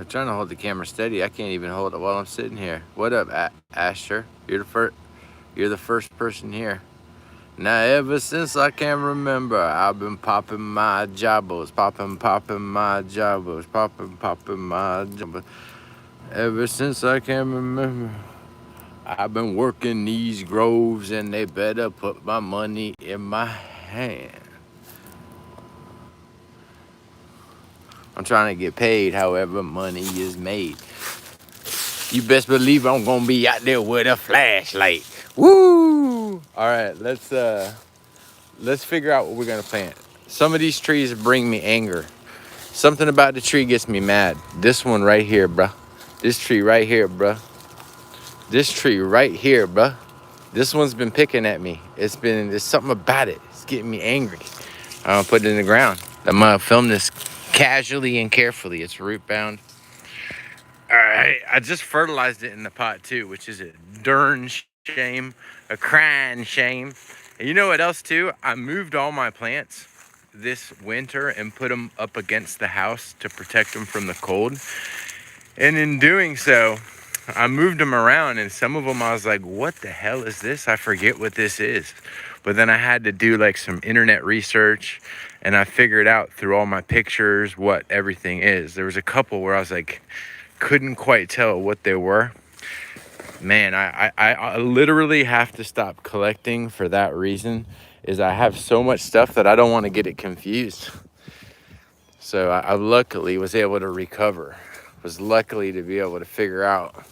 I'm trying to hold the camera steady. I can't even hold it while I'm sitting here. What up, Asher? You're the first person here. Now ever since I can remember, I've been popping my jobos, popping my jobos, popping my jobos. Ever since I can remember, I've been working these groves, and they better put my money in my hand. I'm trying to get paid however money is made. You best believe I'm gonna be out there with a flashlight. Woo! All right, let's figure out what we're gonna plant. Some of these trees bring me anger. Something about the tree gets me mad. This one right here, bruh. This tree right here, bruh. This tree right here, bruh. This one's been picking at me. There's something about it. It's getting me angry. I'm gonna put it in the ground. I'm gonna film this casually and carefully. It's root bound. All right, I just fertilized it in the pot too, which is a darn shame, a crying shame. And you know what else too? I moved all my plants this winter and put them up against the house to protect them from the cold. And in doing so, I moved them around, and some of them I was like, what the hell is this? I forget what this is. But then I had to do like some internet research, and I figured out through all my pictures what everything is. There was a couple where I was like, couldn't quite tell what they were. Man, I literally have to stop collecting for that reason, is I have so much stuff that I don't want to get it confused. So I luckily was able to recover, was luckily to be able to figure out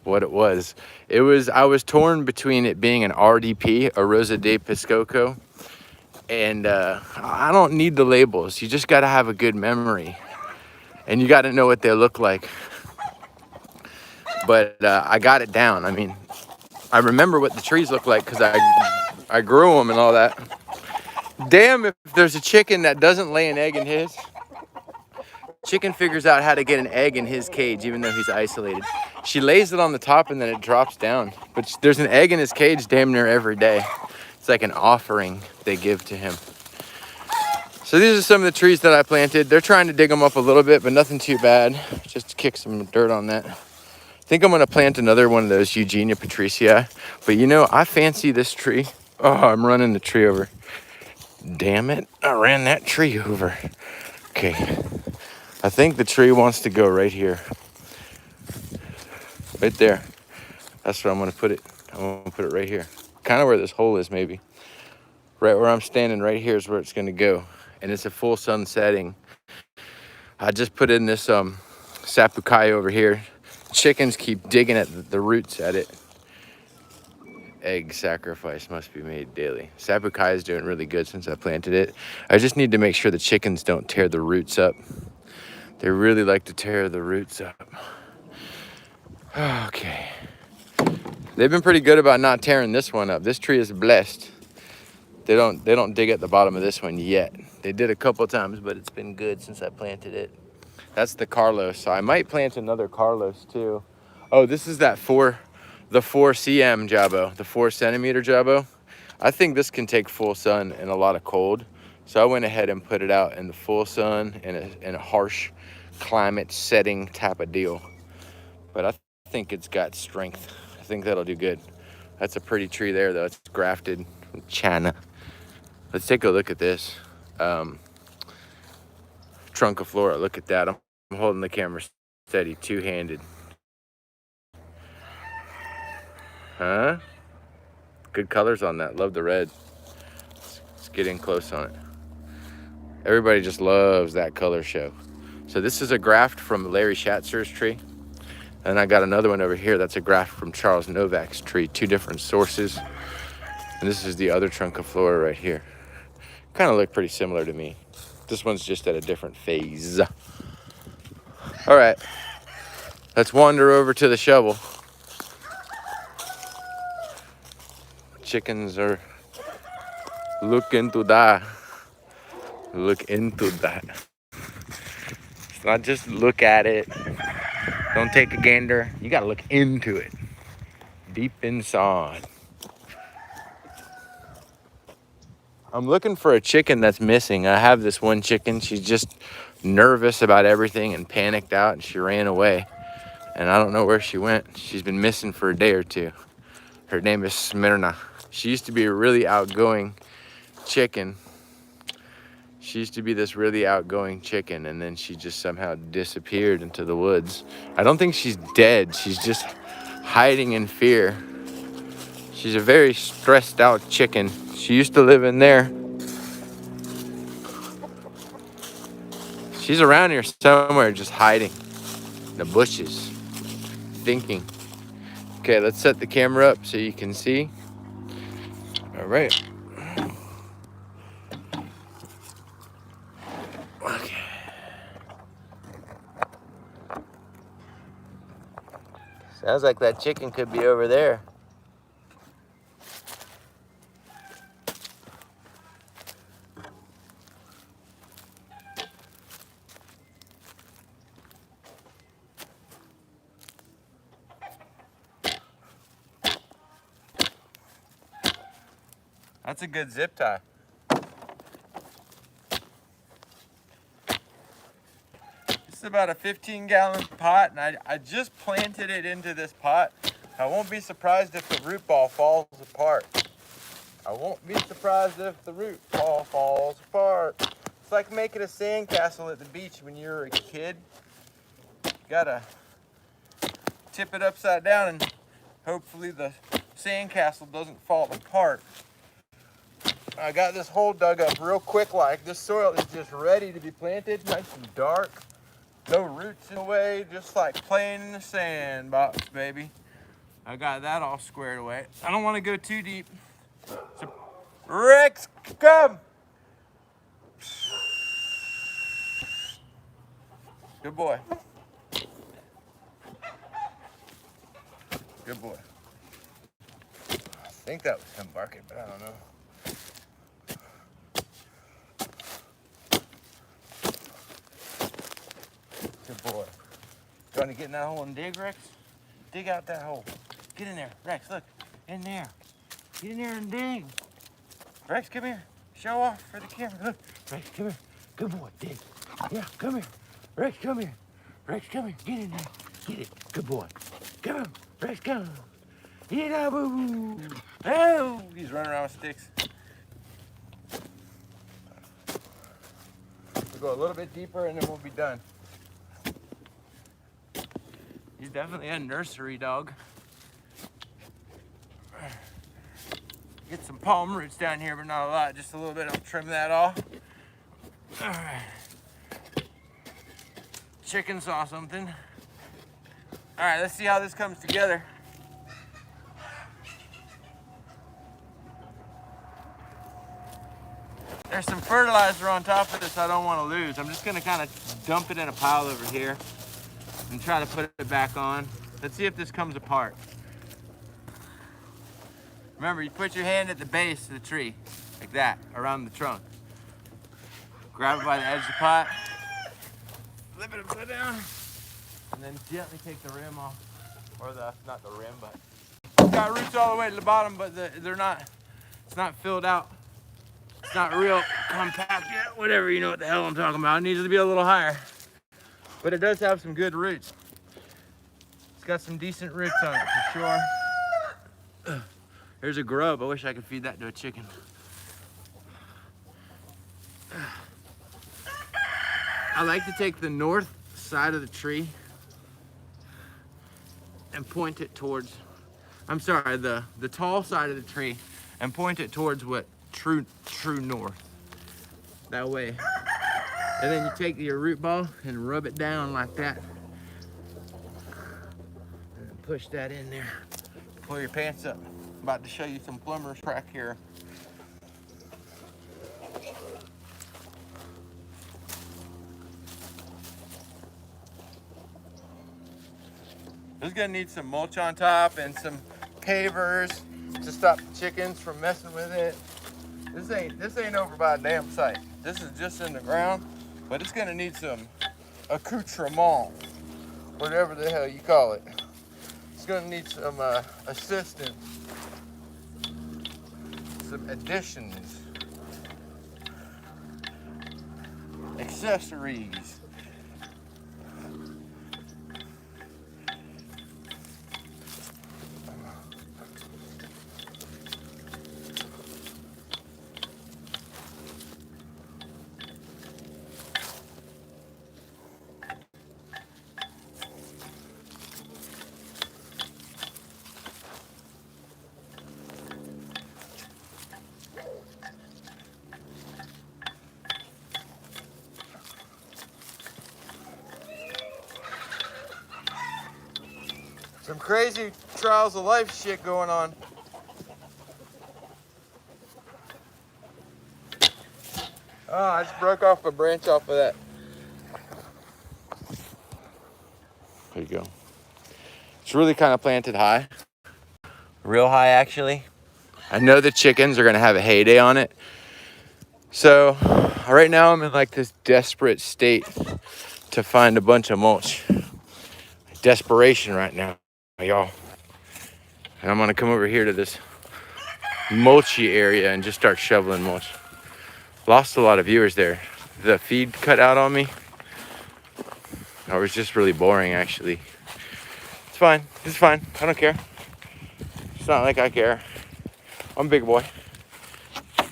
what it was. I was torn between it being an RDP, a Rosa de Piscoco, and I don't need the labels. You just got to have a good memory, and you got to know what they look like. But I got it down. I mean, I remember what the trees look like because I grew them and all that. Damn, if there's a chicken that doesn't lay an egg in his, chicken figures out how to get an egg in his cage even though he's isolated. She lays it on the top and then it drops down. But there's an egg in his cage damn near every day. It's like an offering they give to him. So these are some of the trees that I planted. They're trying to dig them up a little bit, but nothing too bad. Just to kick some dirt on that. I think I'm gonna plant another one of those Eugenia patricii. But you know, I fancy this tree. Oh, I'm running the tree over. Damn it, I ran that tree over. Okay, I think the tree wants to go right here. Right there. That's where I'm gonna put it. I'm gonna put it right here. Kind of where this hole is maybe. Right where I'm standing right here is where it's gonna go. And it's a full sun setting. I just put in this sapukai over here. Chickens keep digging at the roots at it. Egg sacrifice must be made daily. Sapukai is doing really good since I planted it. I just need to make sure the chickens don't tear the roots up. They really like to tear the roots up. Okay. They've been pretty good about not tearing this one up. This tree is blessed. They don't dig at the bottom of this one yet. They did a couple times, but it's been good since I planted it. That's the Carlos. So I might plant another Carlos too. Oh, this is the 4 cm jabo, the 4 centimeter jabo. I think this can take full sun and a lot of cold. So I went ahead and put it out in the full sun in a harsh climate setting type of deal. But I think it's got strength. I think that'll do good. That's a pretty tree there though. It's grafted from China. Let's take a look at this. Trunk of flora, look at that. I'm holding the camera steady, two-handed. Huh? Good colors on that. Love the red. Let's get in close on it. Everybody just loves that color show. So this is a graft from Larry Schatzer's tree. And I got another one over here. That's a graft from Charles Novak's tree. Two different sources. And this is the other trunk of flora right here. Kind of look pretty similar to me. This one's just at a different phase. All right. Let's wander over to the shovel. Chickens are looking to die. Look into that. It's not just look at it. Don't take a gander. You gotta look into it. Deep inside. I'm looking for a chicken that's missing. I have this one chicken. She's just nervous about everything and panicked out, and she ran away. And I don't know where she went. She's been missing for a day or two. Her name is Smyrna. She used to be a really outgoing chicken. She used to be this really outgoing chicken, and then she just somehow disappeared into the woods. I don't think she's dead. She's just hiding in fear. She's a very stressed out chicken. She used to live in there. She's around here somewhere, just hiding in the bushes, thinking. Okay, let's set the camera up so you can see. All right. Okay. Sounds like that chicken could be over there. That's a good zip tie. It's about a 15-gallon pot, and I just planted it into this pot. I won't be surprised if the root ball falls apart. I won't be surprised if the root ball falls apart. It's like making a sandcastle at the beach when you're a kid. You gotta tip it upside down and hopefully the sandcastle doesn't fall apart. I got this hole dug up real quick like. This soil is just ready to be planted, nice and dark. No roots in the way, just like playing in the sandbox, baby. I got that all squared away. I don't want to go too deep. So, Rex, come! Good boy. Good boy. I think that was him barking, but I don't know. Good boy. Trying to get in that hole and dig, Rex? Dig out that hole. Get in there. Rex, look. In there. Get in there and dig. Rex, come here. Show off for the camera. Look. Rex, come here. Good boy. Dig. Yeah, come here. Rex, come here. Rex, come here. Get in there. Get it. Good boy. Come on. Rex, come. Get up. Oh, he's running around with sticks. We'll go a little bit deeper and then we'll be done. He's definitely a nursery dog. Get some palm roots down here, but not a lot, just a little bit. I'll trim that off. All right. Chicken saw something. All right, let's see how this comes together. There's some fertilizer on top of this I don't want to lose. I'm just gonna kind of dump it in a pile over here and try to put it back on. Let's see if this comes apart. Remember, you put your hand at the base of the tree, like that, around the trunk. Grab it by the edge of the pot, flip it upside down, and then gently take the rim off. Or not the rim, but it's got roots all the way to the bottom, but they're not, it's not filled out. It's not real compact yet, whatever, you know what the hell I'm talking about. It needs to be a little higher. But it does have some good roots. It's got some decent roots on it for sure. There's a grub. I wish I could feed that to a chicken. I like to take the north side of the tree and point it towards, I'm sorry, the tall side of the tree and point it towards what true north. That way. And then you take your root ball and rub it down like that. And push that in there. Pull your pants up. I'm about to show you some plumber's crack here. This is gonna need some mulch on top and some pavers to stop the chickens from messing with it. This ain't over by a damn site. This is just in the ground, but it's gonna need some accoutrement, whatever the hell you call it. It's gonna need some assistance, some additions accessories. Some crazy trials of life shit going on. Oh, I just broke off a branch off of that. There you go. It's really kind of planted high. Real high, actually. I know the chickens are gonna have a heyday on it. So right now I'm in like this desperate state to find a bunch of mulch. Desperation right now, y'all. And I'm gonna come over here to this mulchy area and just start shoveling mulch. Lost a lot of viewers there. The feed cut out on me. It was just really boring, actually. It's fine. It's fine. I don't care. It's not like I care. I'm a big boy.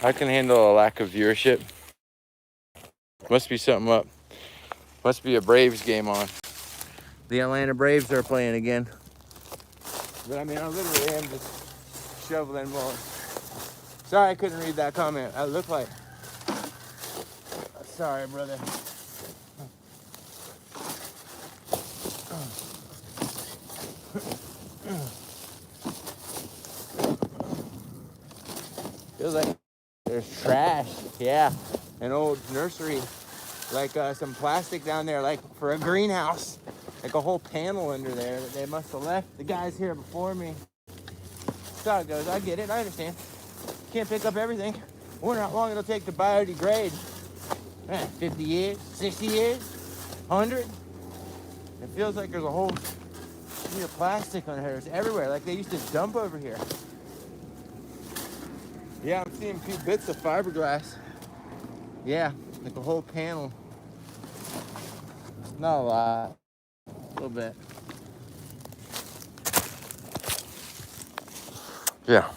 I can handle a lack of viewership. Must be something up. Must be a Braves game on. The Atlanta Braves are playing again. But I mean, I literally am just shoveling mulch. Sorry I couldn't read that comment. I look like... Sorry, brother. Feels like there's trash. Yeah, an old nursery. Like some plastic down there, like for a greenhouse. Like a whole panel under there that they must have left. The guys here before me. That's how it goes. I get it. I understand. Can't pick up everything. I wonder how long it'll take to biodegrade. Man, 50 years, 60 years, 100. It feels like there's a whole sheet of plastic on here. It's everywhere, like they used to dump over here. Yeah, I'm seeing a few bits of fiberglass. Yeah, like a whole panel. Not a lot, a little bit. Yeah.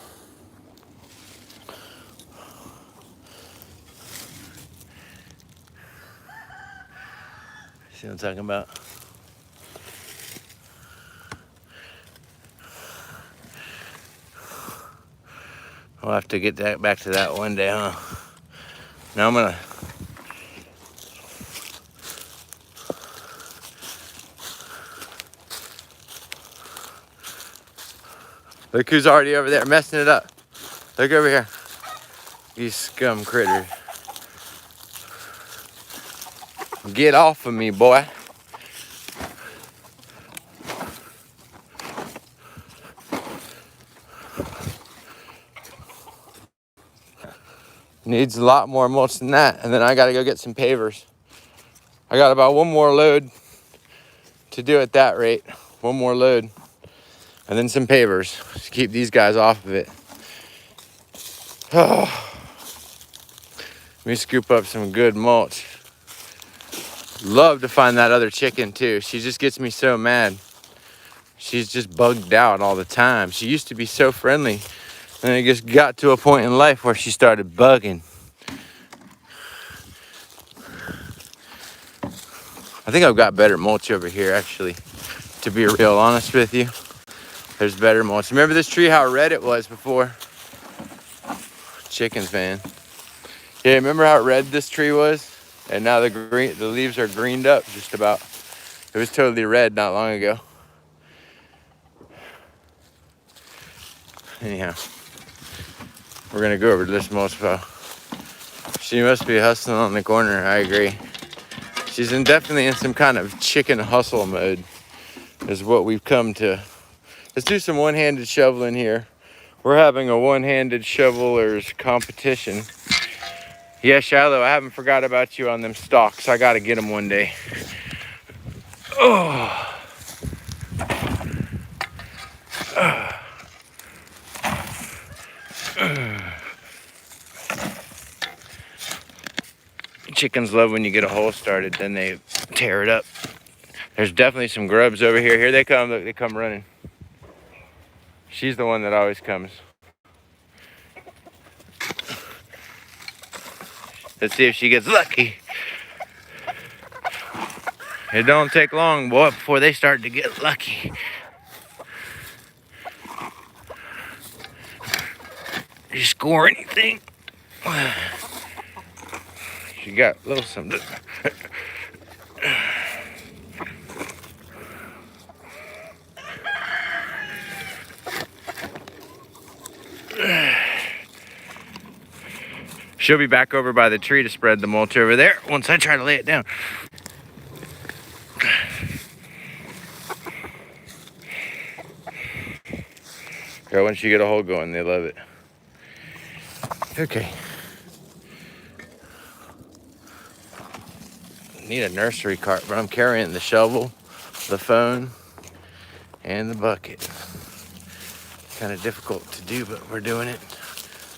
See what I'm talking about? I'll have to get that back to that one day, huh? Now I'm gonna... Look who's already over there messing it up. Look over here. You scum critter. Get off of me, boy. Needs a lot more mulch than that. And then I gotta go get some pavers. I got about one more load to do at that rate. One more load. And then some pavers to keep these guys off of it. Let me scoop up some good mulch. Love to find that other chicken too. She just gets me so mad. She's just bugged out all the time. She used to be so friendly. And it just got to a point in life where she started bugging. I think I've got better mulch over here, actually. To be real honest with you. There's better mulch. Remember this tree, how red it was before? Chickens, man. Yeah, remember how red this tree was? And now the leaves are greened up just about. It was totally red not long ago. Anyhow, we're gonna go over to this mulch pile. She must be hustling on the corner, I agree. She's definitely in some kind of chicken hustle mode, is what we've come to. Let's do some one-handed shoveling here. We're having a one-handed shovelers competition. Yeah, Shiloh, I haven't forgot about you on them stalks. I gotta get them one day. Oh. Chickens love when you get a hole started, then they tear it up. There's definitely some grubs over here. Here they come, look, they come running. She's the one that always comes. Let's see if she gets lucky. It don't take long, boy, before they start to get lucky. Did you score anything? She got a little something. She'll be back over by the tree to spread the mulch over there once I try to lay it down. Girl, once you get a hole going, they love it. Okay. Need a nursery cart, but I'm carrying the shovel, the phone, and the bucket. Kind of difficult to do, but we're doing it.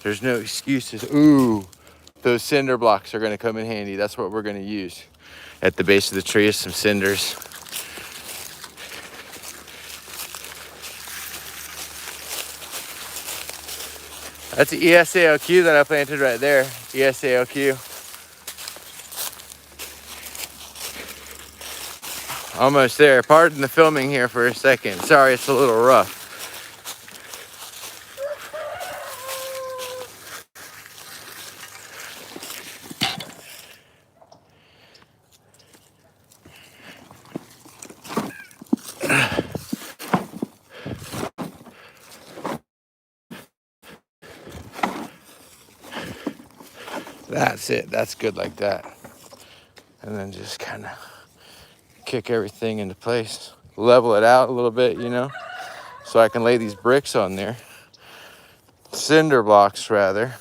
There's no excuses. Ooh, those cinder blocks are gonna come in handy. That's what we're gonna use. At the base of the tree is some cinders. That's the ESALQ that I planted right there. ESALQ. Almost there. Pardon the filming here for a second. Sorry, it's a little rough. That's it. That's good like that. And then just kind of kick everything into place. Level it out a little bit, you know, so I can lay these bricks on there. Cinder blocks, rather.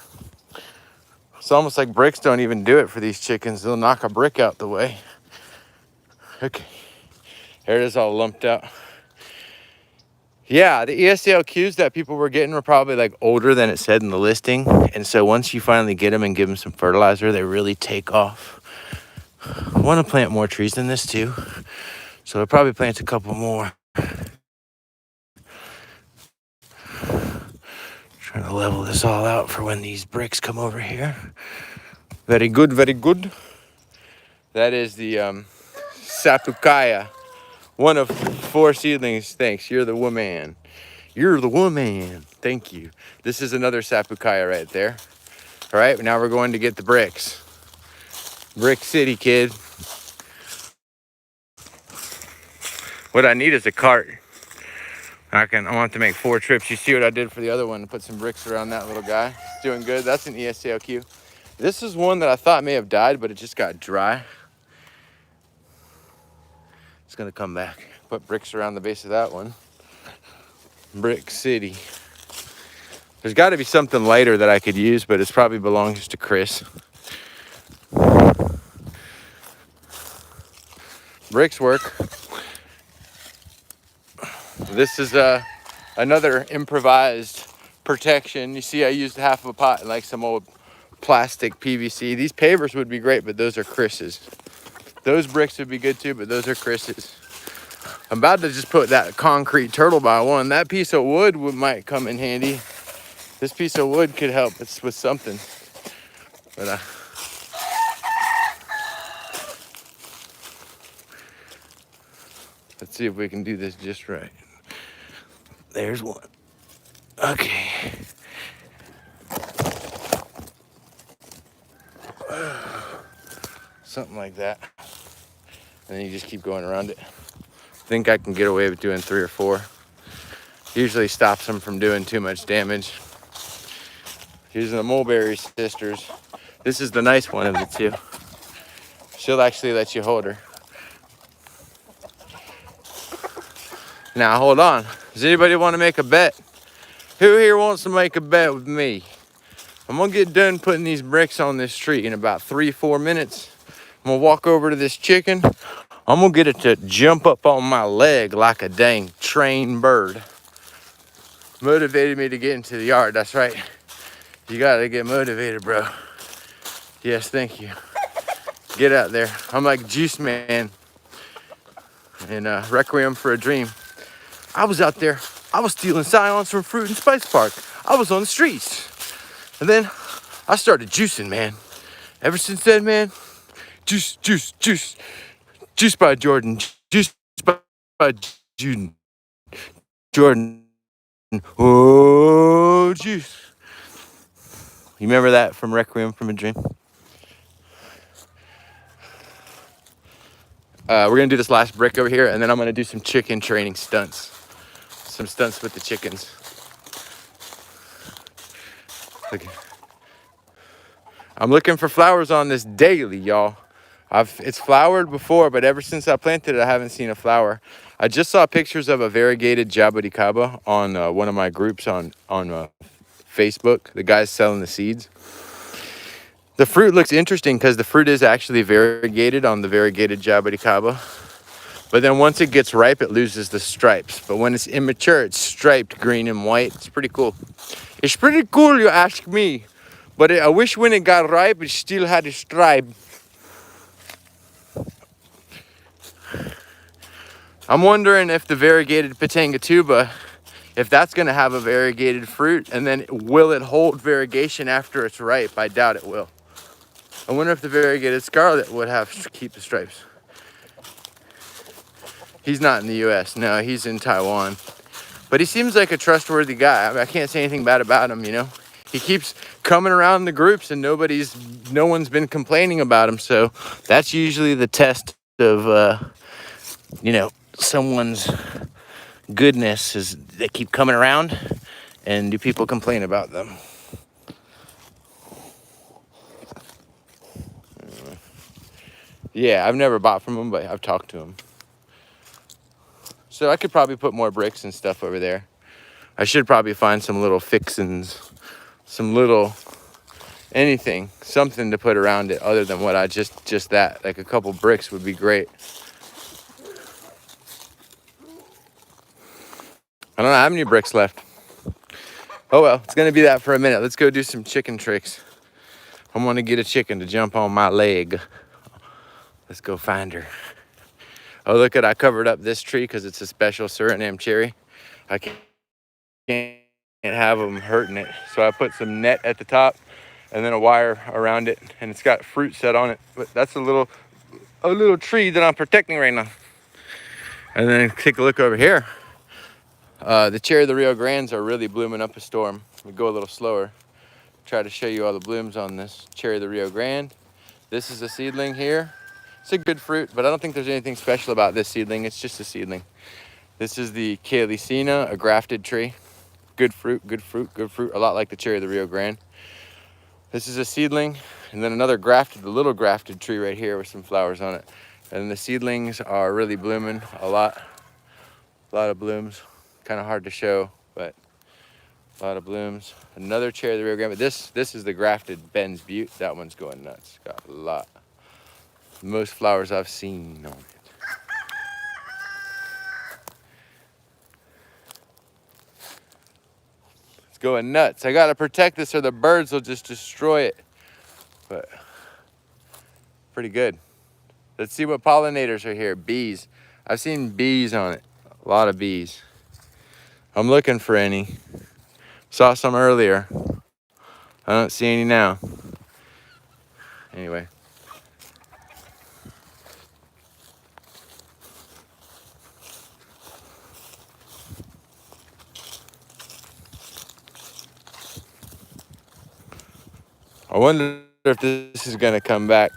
It's almost like bricks don't even do it for these chickens. They'll knock a brick out the way. Okay. Here it is all lumped out. Yeah, the ESALQs that people were getting were probably like older than it said in the listing. And so once you finally get them and give them some fertilizer, they really take off. I want to plant more trees than this too. So I'll probably plant a couple more. Trying to level this all out for when these bricks come over here. Very good, very good. That is the Sapucaia. One of 4 seedlings. Thanks, you're the woman. You're the woman. Thank you. This is another Sapucaia right there. All right, now we're going to get the bricks. Brick City, kid. What I need is a cart. I want to make 4 trips. You see what I did for the other one? Put some bricks around that little guy. It's doing good. That's an ESALQ. This is one that I thought may have died, but it just got dry. It's gonna come back. Put bricks around the base of that one. Brick City. There's got to be something lighter that I could use, but it probably belongs to Chris. Bricks work. This is another improvised protection. You see, I used half of a pot in like some old plastic PVC. These pavers would be great, but those are Chris's. Those bricks would be good too, but those are Chris's. I'm about to just put that concrete turtle by one. That piece of wood might come in handy. This piece of wood could help with something. But let's see if we can do this just right. There's one. Okay. Something like that. And then you just keep going around it. I think I can get away with doing 3 or 4. Usually stops them from doing too much damage. Using the mulberry sisters. This is the nice one of the two. She'll actually let you hold her. Now hold on. Does anybody want to make a bet? Who here wants to make a bet with me? I'm gonna get done putting these bricks on this tree in about 3-4 minutes. I'm gonna walk over to this chicken. I'm gonna get it to jump up on my leg like a dang trained bird. Motivated me to get into the yard. That's right. You gotta get motivated, bro. Yes, thank you. Get out there. I'm like Juice Man in Requiem for a Dream. I was out there. I was stealing Scions from Fruit and Spice Park. I was on the streets. And then I started juicing, man. Ever since then, man, juice, juice, juice. Juice by Jordan. Juice by Jordan. Oh, juice. You remember that from Requiem from a Dream? We're going to do this last brick over here, and then I'm going to do some chicken training stunts. Some stunts with the chickens. Okay. I'm looking for flowers on this daily, y'all. It's flowered before, but ever since I planted it, I haven't seen a flower. I just saw pictures of a variegated Jaboticaba on one of my groups on Facebook. The guy's selling the seeds. The fruit looks interesting because the fruit is actually variegated on the variegated Jaboticaba. But then once it gets ripe, it loses the stripes. But when it's immature, it's striped green and white. It's pretty cool. It's pretty cool, you ask me. But I wish when it got ripe, it still had a stripe. I'm wondering if the variegated Pitanga tuba, if that's going to have a variegated fruit, and then will it hold variegation after it's ripe? I doubt it will. I wonder if the variegated scarlet would have to keep the stripes. He's not in the US. No, he's in Taiwan. But he seems like a trustworthy guy. I mean, I can't say anything bad about him, you know. He keeps coming around the groups and no one's been complaining about him. So that's usually the test of, you know, someone's goodness is they keep coming around and do people complain about them. Yeah, I've never bought from him, but I've talked to him. So I could probably put more bricks and stuff over there. I should probably find some little fixins, some little anything, something to put around it other than what I just that. Like a couple bricks would be great. I don't have any bricks left. Oh well, it's gonna be that for a minute. Let's go do some chicken tricks. I want to get a chicken to jump on my leg. Let's go find her. Oh, look at, I covered up this tree because it's a special Suriname cherry. I can't have them hurting it. So I put some net at the top and then a wire around it, and it's got fruit set on it. But that's a little tree that I'm protecting right now. And then take a look over here. The cherry of the Rio Grandes are really blooming up a storm. We go a little slower. Try to show you all the blooms on this cherry of the Rio Grande. This is a seedling here. It's a good fruit, but I don't think there's anything special about this seedling. It's just a seedling. This is the Calycina, a grafted tree. Good fruit, good fruit, good fruit. A lot like the cherry of the Rio Grande. This is a seedling, and then another grafted, the little grafted tree right here with some flowers on it. And the seedlings are really blooming a lot of blooms. Kind of hard to show, but a lot of blooms. Another cherry of the Rio Grande, but this is the grafted Ben's Butte. That one's going nuts. Got a lot. Most flowers I've seen on it. It's going nuts. I gotta protect this or the birds will just destroy it. But pretty good. Let's see what pollinators are here. Bees. I've seen bees on it. A lot of bees. I'm looking for any. Saw some earlier. I don't see any now. Anyway. I wonder if this is gonna come back.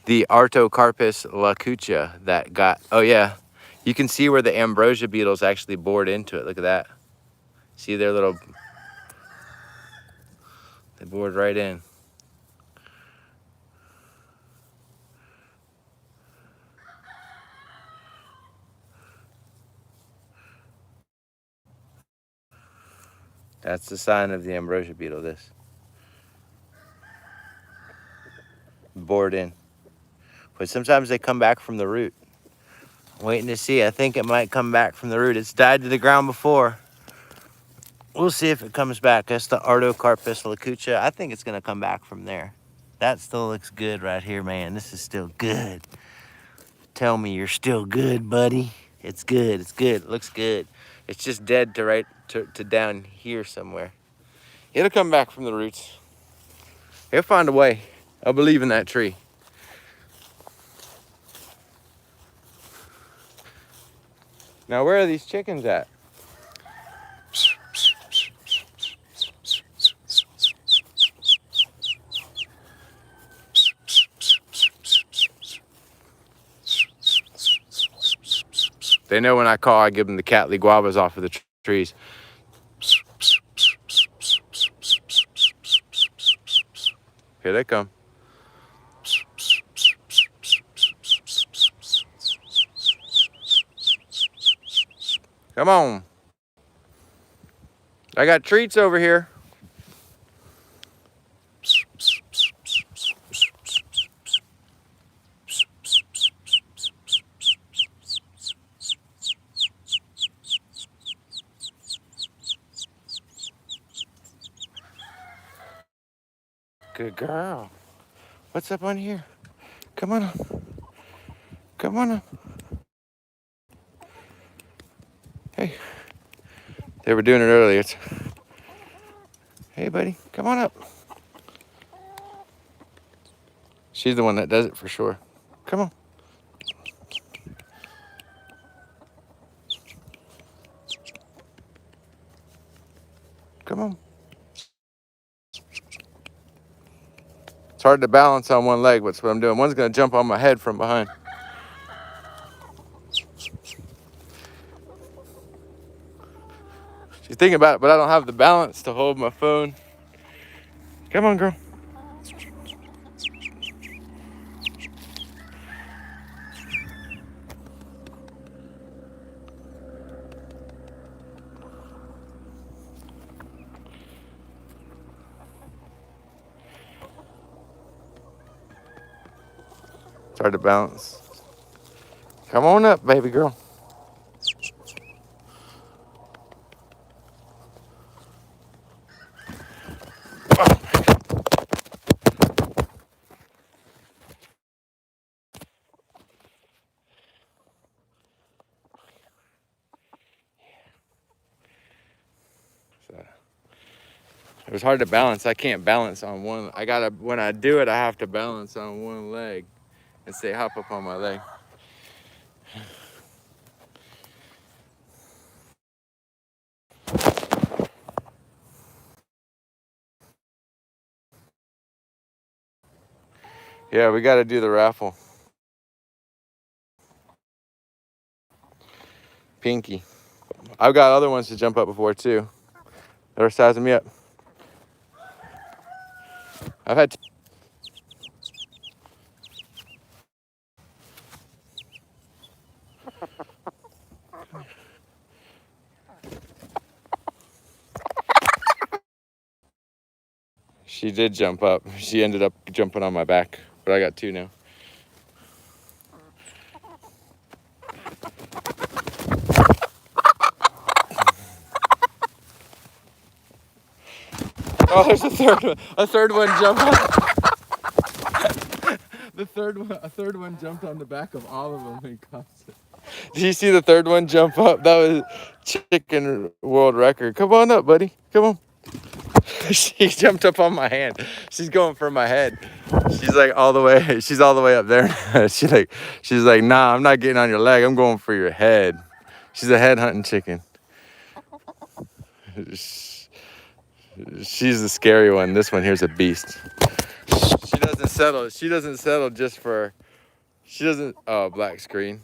The Artocarpus lacucha that got, oh yeah, you can see where the ambrosia beetles actually bored into it. Look at that. See their little, they bored right in. That's the sign of the ambrosia beetle, this. Bored in. But sometimes they come back from the root. Waiting to see. I think it might come back from the root. It's died to the ground before. We'll see if it comes back. That's the Artocarpus lacucha. I think it's going to come back from there. That still looks good right here, man. This is still good. Tell me you're still good, buddy. It's good, it's good, it looks good. It's just dead to down here somewhere. It'll come back from the roots. He'll find a way. I believe in that tree. Now, where are these chickens at? They know when I call, I give them the Cattleya guavas off of the trees. Here they come. Come on. I got treats over here. Good girl. What's up on here? Come on up. Come on up. Hey. They were doing it earlier. Hey, buddy. Come on up. She's the one that does it for sure. Come on. Come on. It's hard to balance on one leg. That's what I'm doing. One's going to jump on my head from behind. She's thinking about it, but I don't have the balance to hold my phone. Come on, girl. It's hard to balance. Come on up, baby girl. It was hard to balance. I can't balance on one. When I do it, I have to balance on one leg and say hop up on my leg. Yeah, we got to do the raffle. Pinky. I've got other ones to jump up before too. They're sizing me up. I've had. She did jump up. She ended up jumping on my back, but I got two now. Oh, there's a third one. A third one jumped on. A third one jumped on the back of all of them and caught it. Did you see the third one jump up? That was chicken world record. Come on up, buddy. Come on. She jumped up on my hand. She's going for my head. She's like all the way. She's all the way up there. She's like, nah, I'm not getting on your leg. I'm going for your head. She's a head hunting chicken. She's the scary one. This one here's a beast. She doesn't settle. She doesn't settle just for. She doesn't. Oh, black screen.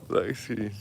Black screen.